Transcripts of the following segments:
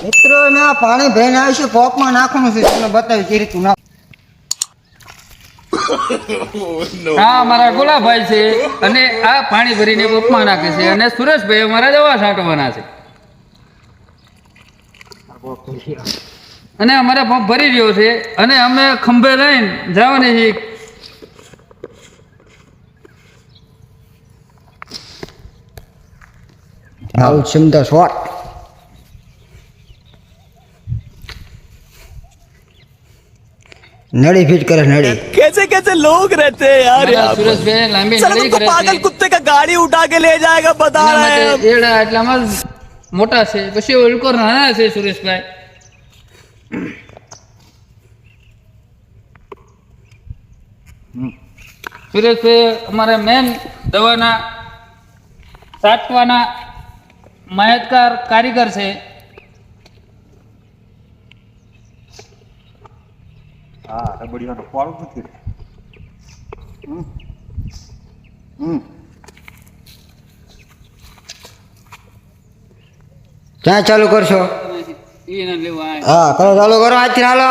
મિત્રો મેં આ પાણી ભરીને આવીશું પોપમાં નાખવાનું છે તમને બતાવી કે રીતનું નાખ. હા અમારા ગોલાભાઈ છે અને આ પાણી ભરીને પોપમાં નાખે છે અને સુરેશભાઈ અમારા દવા છાંટવાના છે અને અમારે પંપ ભરી રહ્યો છે અને અમે ખંભે લઈને જવાની છે. આવું ક્ષમતા શોટ नड़ी फिट करे नड़ी कैसे कैसे लोग रहते हैं यार यहाँ पर। સુરેશભાઈ લાંબી साला નળી तुमको કરે पागल છે कुत्ते का गाड़ी उठा के ले जाएगा बता એના रहे हैं માટે એડા એટલામાં જ મોટા છે પછી ઉલકો નાના છે સુરેશભાઈ. સુરેશભાઈ અમારે મેન દવાના છાંટવાના માહિતગાર કારીગર છે. હા રબડીયાનો પાળો નથી. क्या चालू कर छो એને લેવા આયા. हाँ करो चालू करो आज थी हालो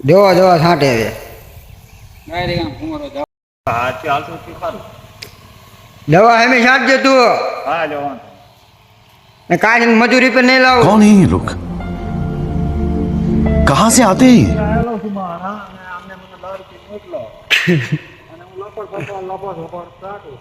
जो जो छाटे હવે ડાયરેક્ટ આમ ઘુમાડો જાઓ. હા ચાલતો છે સારું. दवा हमें छाट दे तू હા જવાનું. मैं काज मजूरी पे नहीं लाऊं कौन है ये लोग कहाँ से आते हैं ये? ચાલો સુમાણા અને અમને મને 10 રૂપિયા મોકલો અને હું લપડ લપડ ચાટું.